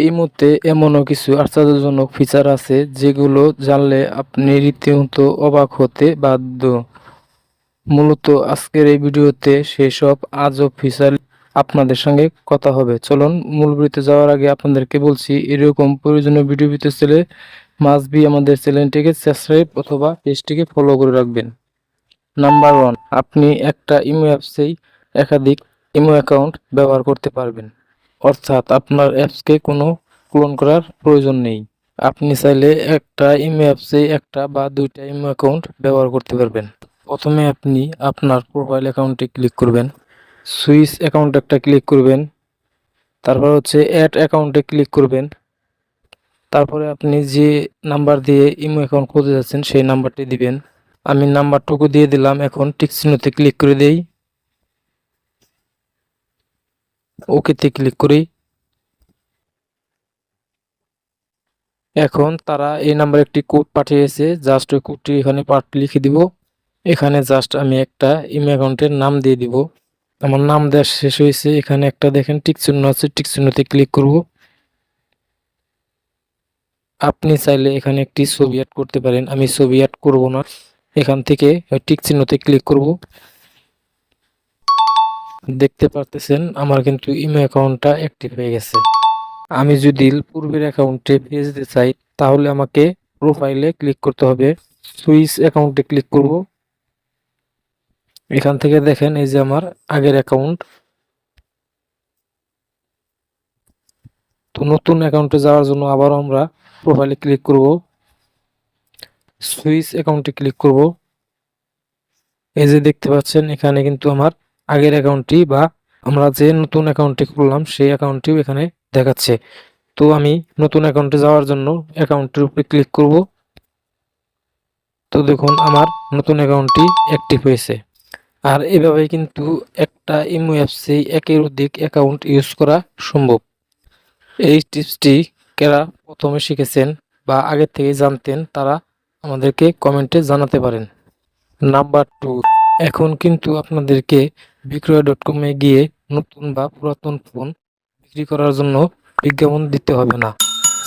এই মুহূর্তে এমনও কিছু আশ্চর্যজনক ফিচার আছে যেগুলো জানলে আপনি রীতিমতো অবাক হতে বাধ্য। মূলত আজকের এই ভিডিওতে সেসব আজব ফিচার আপনাদের সঙ্গে কথা হবে। চলুন মূল ভিডিওতে যাওয়ার আগে আপনাদেরকে বলছি, এরকম প্রয়োজনীয় ভিডিও পেতে চাইলে মাস্ট বি আমাদের চ্যানেলটিকে সাবস্ক্রাইব অথবা পেজটিকে ফলো করে রাখবেন। নাম্বার 1, আপনি একটা ইমো অ্যাপসেই একাধিক ইমো অ্যাকাউন্ট ব্যবহার করতে পারবেন। অর্থাৎ আপনার অ্যাপসকে কোনো ক্লোন করার প্রয়োজন নেই। আপনি চাইলে একটা ইমো অ্যাপসে একটা বা দুইটা ইমো অ্যাকাউন্ট ব্যবহার করতে পারবেন। প্রথমে আপনি আপনার প্রোফাইল অ্যাকাউন্টে ক্লিক করবেন, সুইচ অ্যাকাউন্ট একটা ক্লিক করবেন, তারপর হচ্ছে অ্যাড অ্যাকাউন্টে ক্লিক করবেন। তারপরে আপনি যে নাম্বার দিয়ে ইমো অ্যাকাউন্ট খুলতে যাচ্ছেন সেই নাম্বারটি দিবেন। আমি নাম্বারটুকু দিয়ে দিলাম। এখন টিক চিহ্নতে ক্লিক করে দেই, ওকেতে ক্লিক করি। এখন তারা এই নাম্বারে একটি কোড পাঠিয়েছে, জাস্ট ওই কোডটি এখানে লিখে দিব। এখানে জাস্ট আমি একটা ইমেল অ্যাকাউন্টের নাম দিয়ে দিব। আমার নাম দেওয়া শেষ হয়েছে। এখানে একটা দেখেন টিক চিহ্ন আছে, টিক চিহ্নতে ক্লিক করব। আপনি চাইলে এখানে একটি ছবি অ্যাড করতে পারেন, আমি ছবি অ্যাড করব না। এখান থেকে টিক চিহ্নতে ক্লিক করব। দেখতে পারতেছেন আমার কিন্তু ইমেল অ্যাকাউন্টটা অ্যাক্টিভ হয়ে গেছে। আমি যদি পূর্বের অ্যাকাউন্টে ফিরে যেতে চাই তাহলে আমাকে প্রোফাইলে ক্লিক করতে হবে, সুইচ অ্যাকাউন্টে ক্লিক করব। এখান থেকে দেখেন এই যে আমার আগের অ্যাকাউন্ট। তো নতুন অ্যাকাউন্টে যাওয়ার জন্য আবার আমরা প্রোফাইলে ক্লিক করব, সুইচ অ্যাকাউন্টে ক্লিক করব। এই যে দেখতে পাচ্ছেন এখানে কিন্তু আমার আগের অ্যাকাউন্টটি বা আমরা যে নতুন অ্যাকাউন্টটি খুললাম সেই অ্যাকাউন্টটিও এখানে দেখাচ্ছে। তো আমি নতুন অ্যাকাউন্টে যাওয়ার জন্য অ্যাকাউন্টের উপরে ক্লিক করব। তো দেখুন আমার নতুন অ্যাকাউন্টটি অ্যাক্টিভ হয়েছে। আর এভাবে কিন্তু একটা ইমো অ্যাপসে একের অধিক অ্যাকাউন্ট ইউজ করা সম্ভব। এই টিপসটি কারা প্রথমে শিখেছেন বা আগে থেকে জানতেন তারা আমাদেরকে কমেন্টে জানাতে পারেন। নাম্বার 2, এখন কিন্তু আপনাদেরকে বিক্রয়.com-এ গিয়ে নতুন বা পুরাতন ফোন বিক্রি করার জন্য বিজ্ঞাপন দিতে হবে না।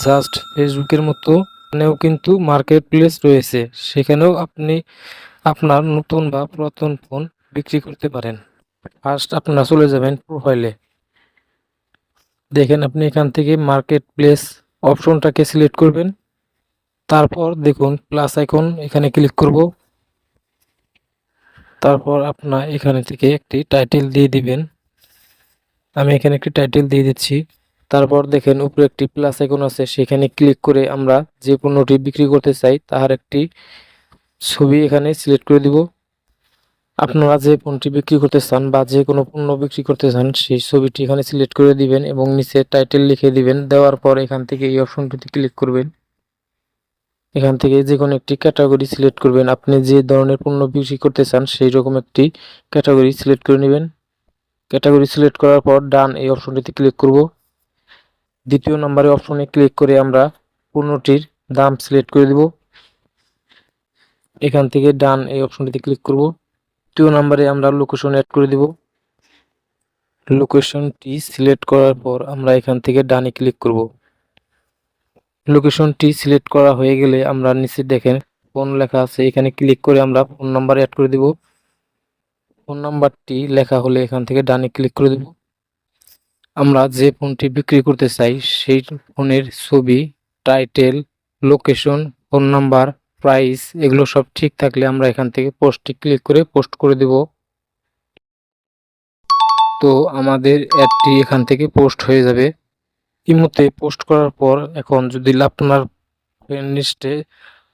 জাস্ট ফেসবুকের মতো এখানেও কিন্তু মার্কেট প্লেস রয়েছে, সেখানেও আপনি আপনার নতুন বা পুরাতন ফোন বিক্রি করতে পারেন। ফার্স্ট আপনারা চলে যাবেন প্রোফাইলে। দেখেন আপনি এখান থেকে মার্কেট প্লেস অপশনটাকে সিলেক্ট করবেন। তারপর দেখুন প্লাস আইকন, এখানে ক্লিক করব। তারপর আপনার এখানে থেকে একটি টাইটেল দিয়ে দিবেন। আমি এখানে একটি টাইটেল দিয়ে দিচ্ছি। তারপর দেখেন উপরে একটি প্লাস আইকন আছে, সেখানে ক্লিক করে আমরা যে পণ্যটি বিক্রি করতে চাই তার একটি ছবি এখানে সিলেক্ট করে দিব। আপনারা যে পণ্যটি বিক্রি করতে চান বা যে কোনো পণ্য বিক্রি করতে চান সেই ছবিটি এখানে সিলেক্ট করে দিবেন এবং নিচে টাইটেল লিখে দিবেন। দেওয়ার পর এখান থেকে এই অপশনটিতে ক্লিক করবেন। এখান থেকে যে কোনো একটি ক্যাটাগরি সিলেক্ট করবেন। আপনি যে ধরনের পণ্য বিক্রি করতে চান সেই রকম একটি ক্যাটাগরি সিলেক্ট করে নেবেন। ক্যাটাগরি সিলেক্ট করার পর ডান এই অপশনটিতে ক্লিক করব। দ্বিতীয় নম্বরে অপশনে ক্লিক করে আমরা পণ্যটির দাম সিলেক্ট করে দিব। এখান থেকে ডান এই অপশনটিতে ক্লিক করব। তৃতীয় নম্বরে আমরা লোকেশন অ্যাড করে দিব। লোকেশনটি সিলেক্ট করার পর আমরা এখান থেকে ডানে ক্লিক করব। লোকেশনটি সিলেক্ট করা হয়ে গেলে আমরা নিচে দেখেন ফোন লেখা আছে, এখানে ক্লিক করে আমরা ফোন নাম্বার অ্যাড করে দিব। ফোন নাম্বারটি লেখা হলে এখান থেকে ডানে ক্লিক করে দেব। আমরা যে ফোনটি বিক্রি করতে চাই সেই ফোনের ছবি, title, location, phone number, price এগুলো সব ঠিক থাকলে আমরা এখান থেকে পোস্টে ক্লিক করে পোস্ট করে দেব। তো আমাদের অ্যাডটি এখান থেকে পোস্ট হয়ে যাবে। ইমোতে পোস্ট করার পর এখন যদি আপনার ফ্রেন্ড লিস্টে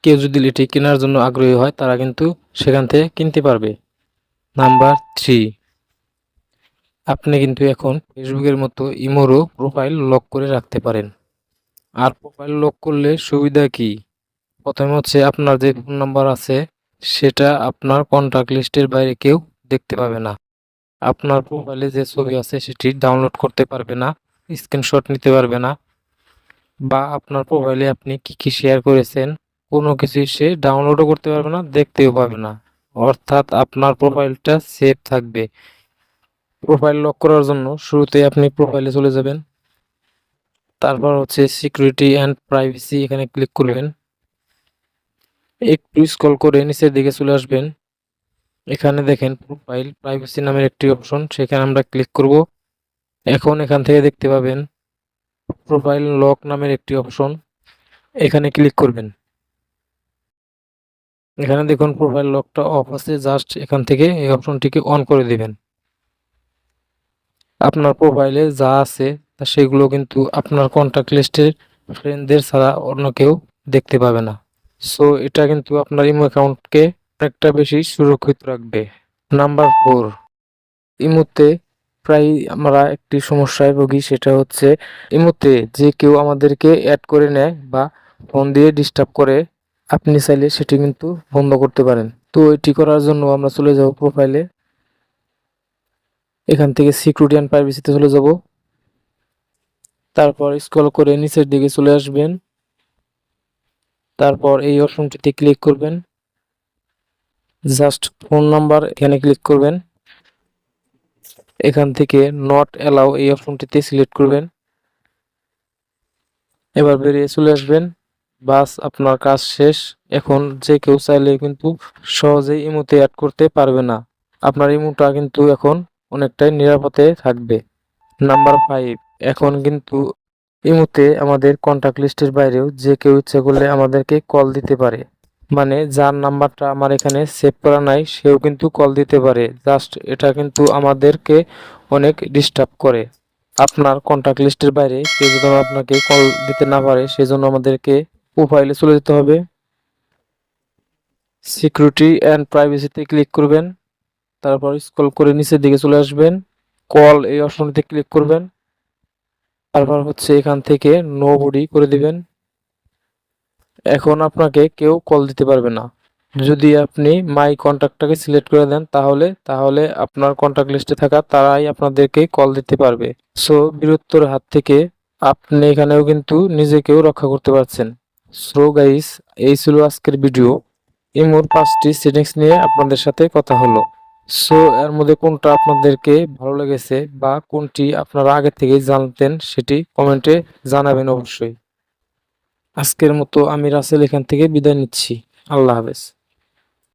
কেউ যদি এটি কেনার জন্য আগ্রহী হয় তারা কিন্তু সেখান থেকে কিনতে পারবে। নাম্বার 3, আপনি কিন্তু এখন ফেসবুকের মতো ইমোরও প্রোফাইল লক করে রাখতে পারেন। আর প্রোফাইল লক করলে সুবিধা কি? প্রথমে হচ্ছে আপনার যে ফোন নাম্বার আছে সেটা আপনার কন্টাক্ট লিস্টের বাইরে কেউ দেখতে পাবে না। আপনার প্রোফাইলে যে ছবি আছে সেটি ডাউনলোড করতে পারবে না, স্ক্রিনশট নিতে পারবে না, বা আপনার প্রোফাইলে আপনি কি কি শেয়ার করেছেন কোনো কিছুই সে ডাউনলোডও করতে পারবে না, দেখতেও পাবে না। অর্থাৎ আপনার প্রোফাইলটা সেভ থাকবে। প্রোফাইল লক করার জন্য শুরুতে আপনি প্রোফাইলে চলে যাবেন। তারপর হচ্ছে সিকিউরিটি অ্যান্ড প্রাইভেসি, এখানে ক্লিক করবেন। একটু স্ক্রল করে নিচের দিকে চলে আসবেন। এখানে দেখেন প্রোফাইল প্রাইভেসি নামের একটি অপশন, সেখানে আমরা ক্লিক করব। এখন এখান থেকে দেখতে পাবেন প্রোফাইল লক নামের একটি অপশন, এখানে ক্লিক করবেন। এখানে দেখুন প্রোফাইল লকটা অফ আছে, জাস্ট এখান থেকে এই অপশনটিকে অন করে দিবেন। আপনার প্রোফাইলে যা আছে তা সেগুলো কিন্তু আপনার কন্টাক্ট লিস্টের ফ্রেন্ডদের ছাড়া অন্য কেউ দেখতে পাবে না। সো এটা কিন্তু আপনার ইমো অ্যাকাউন্টকে অনেকটা বেশি সুরক্ষিত রাখবে। নাম্বার 4, ইমোতে প্রায় আমরা একটি সমস্যায় ভুগি, সেটা হচ্ছে ইমোতে যে কেউ আমাদেরকে অ্যাড করে নেয় বা ফোন দিয়ে ডিস্টার্ব করে। আপনি চাইলে সেটি কিন্তু বন্ধ করতে পারেন। তো এটি করার জন্য আমরা চলে যাব প্রোফাইলে, এখান থেকে সিকিউরিটি অ্যান্ড প্রাইভেসিতে চলে যাব। তারপর স্ক্রল করে নিচের দিকে চলে আসবেন। তারপর এই অপশনটিতে ক্লিক করবেন। জাস্ট ফোন নাম্বার এখানে ক্লিক করবেন। এখান থেকে নট অ্যালাউ এই অপশনটিতে সিলেক্ট করবেন। এবার বেরিয়ে চলে আসবেন। বাস আপনার কাজ শেষ। এখন যে কেউ চাইলে কিন্তু সহজেই ইমোতে অ্যাড করতে পারবে না। আপনার ইমোটা কিন্তু এখন অনেকটাই নিরাপদে থাকবে। নাম্বার 5, এখন কিন্তু ইমোতে আমাদের কন্টাক্ট লিস্টের বাইরেও যে কেউ ইচ্ছে করলে আমাদেরকে কল দিতে পারে। মানে যার নাম্বারটা আমার এখানে সেভ করা নাই সেও কিন্তু কল দিতে পারে। জাস্ট এটা কিন্তু আমাদেরকে অনেক ডিস্টার্ব করে। আপনার কন্টাক্ট লিস্টের বাইরে কেউ যেন আপনাকে কল দিতে না পারে সেজন্য আমাদেরকে প্রোফাইলে চলে যেতে হবে। সিকিউরিটি অ্যান্ড প্রাইভেসিতে ক্লিক করবেন। তারপর স্ক্রল করে নিচের দিকে চলে আসবেন। কল এই অপশনটিতে ক্লিক করবেন। তারপর হচ্ছে এখান থেকে নো বডি করে দিবেন। এখন আপনাকে কেউ কল দিতে পারবে না। যদি আপনি মাই কন্টাক্টটাকে সিলেক্ট করে দেন তাহলে আপনার কন্টাক্ট লিস্টে থাকা তারাই আপনাদেরকে কল দিতে পারবে। সো বিরক্তর হাত থেকে আপনি এখানেও কিন্তু নিজেকেও রক্ষা করতে পারছেন। সো গাইস, এই ছিল আজকের ভিডিও। ইমোর 5টি সেটিংস নিয়ে আপনাদের সাথে কথা হলো। সো এর মধ্যে কোনটা আপনাদেরকে ভালো লেগেছে বা কোনটি আপনারা আগে থেকেই জানতেন সেটি কমেন্টে জানাবেন অবশ্যই। আজকের মতো আমি রাসেল এখান থেকে বিদায় নিচ্ছি। আল্লাহ হাফেজ।